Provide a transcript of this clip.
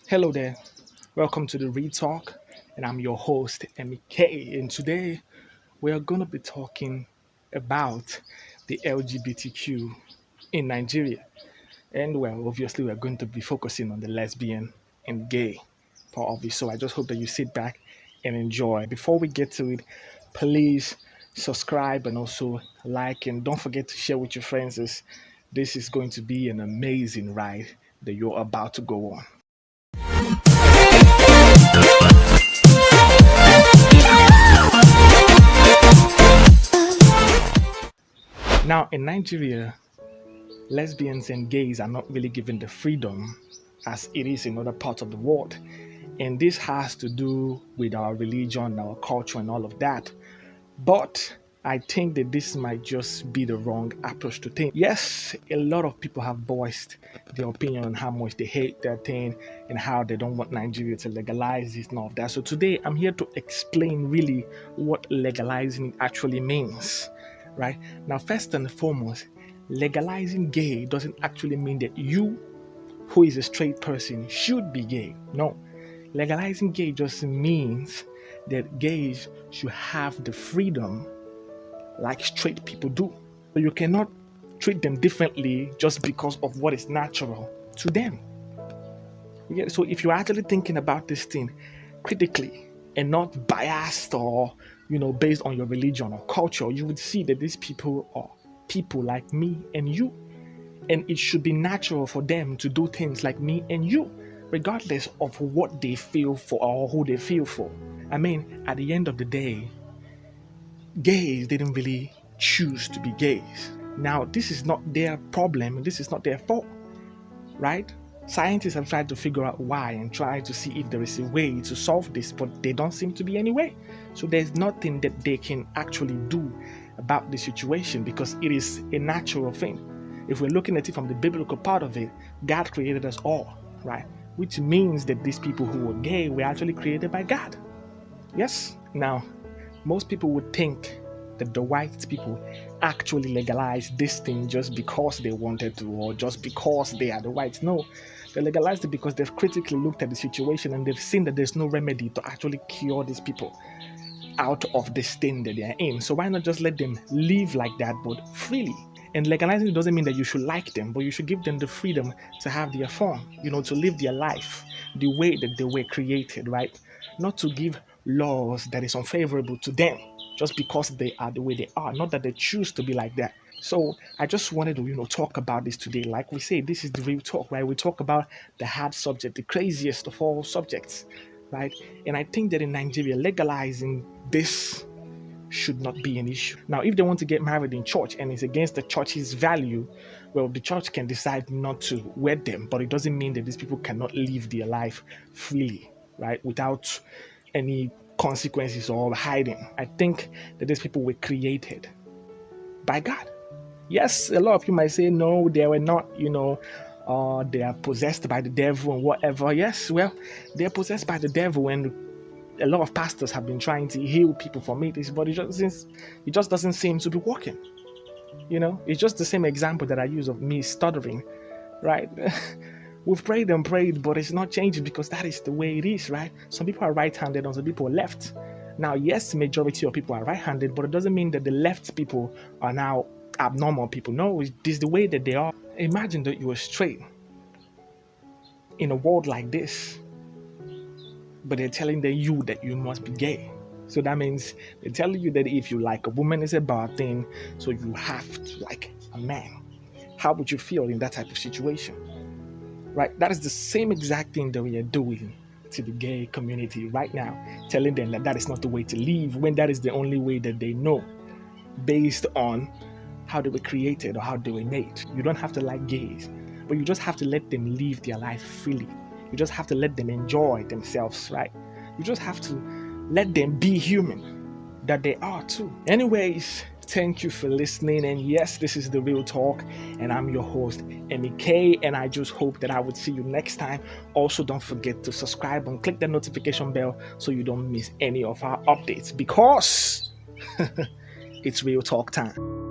Hello there. Welcome to the Read Talk, and I'm your host, MEK. And today we are going to be talking about the LGBTQ in Nigeria. And well, obviously, we're going to be focusing on the lesbian and gay part of it. So I just hope that you sit back and enjoy. Before we get to it, please subscribe and also like, and don't forget to share with your friends. As this is going to be an amazing ride that you're about to go on. Now, in Nigeria, lesbians and gays are not really given the freedom as it is in other parts of the world. And this has to do with our religion, our culture, and all of that. But I think that this might just be the wrong approach to things. Yes, a lot of people have voiced their opinion on how much they hate that thing and how they don't want Nigeria to legalize this and all of that. So today I'm here to explain really what legalizing actually means, right? Now, first and foremost, legalizing gay doesn't actually mean that you, who is a straight person, should be gay. No. Legalizing gay just means that gays should have the freedom like straight people do. So you cannot treat them differently just because of what is natural to them. Yeah, so if you're actually thinking about this thing critically and not biased or based on your religion or culture, you would see that these people are people like me and you. And it should be natural for them to do things like me and you, regardless of what they feel for or who they feel for. I mean, at the end of the day, gays didn't really choose to be gays. Now, this is not their problem, this is not their fault, right? Scientists have tried to figure out why and try to see if there is a way to solve this, but they don't seem to be any way. So there's nothing that they can actually do about the situation because it is a natural thing. If we're looking at it from the biblical part of it, God created us all, right? Which means that these people who were gay were actually created by God. Yes? Now, most people would think that the white people actually legalized this thing just because they wanted to or just because they are the whites. No, they legalized it because they've critically looked at the situation and they've seen that there's no remedy to actually cure these people out of this thing that they're in. So why not just let them live like that, but freely? And legalizing it doesn't mean that you should like them, but you should give them the freedom to have their fun, to live their life the way that they were created, right? Not to give laws that is unfavorable to them just because they are the way they are, not that they choose to be like that. So I just wanted to, talk about this today. Like we say, this is the real talk, right? We talk about the hard subject, the craziest of all subjects, right? And I think that in Nigeria, legalizing this should not be an issue. Now, if they want to get married in church and it's against the church's value, well, the church can decide not to wed them, but it doesn't mean that these people cannot live their life freely, right? Without any consequences or hiding. I think that these people were created by God. Yes, a lot of you might say, no, they were not, they are possessed by the devil and whatever. Yes, well, they're possessed by the devil, and a lot of pastors have been trying to heal people from it, but it just doesn't seem to be working. It's just the same example that I use of me stuttering, right? We've prayed and prayed, but it's not changing because that is the way it is, right? Some people are right-handed and some people are left. Now, yes, majority of people are right-handed, but it doesn't mean that the left people are now abnormal people. No, it's just the way that they are. Imagine that you are straight in a world like this, but they're telling you that you must be gay. So that means they're telling you that if you like a woman, it's a bad thing, so you have to like a man. How would you feel in that type of situation? Right? That is the same exact thing that we are doing to the gay community right now, telling them that that is not the way to live when that is the only way that they know based on how they were created or how they were made. You don't have to like gays, but you just have to let them live their life freely. You just have to let them enjoy themselves, right? You just have to let them be human, that they are too. Anyways, thank you for listening. And yes, this is The Real Talk, and I'm your host, MEK, and I just hope that I would see you next time. Also, don't forget to subscribe and click the notification bell so you don't miss any of our updates, because it's Real Talk time.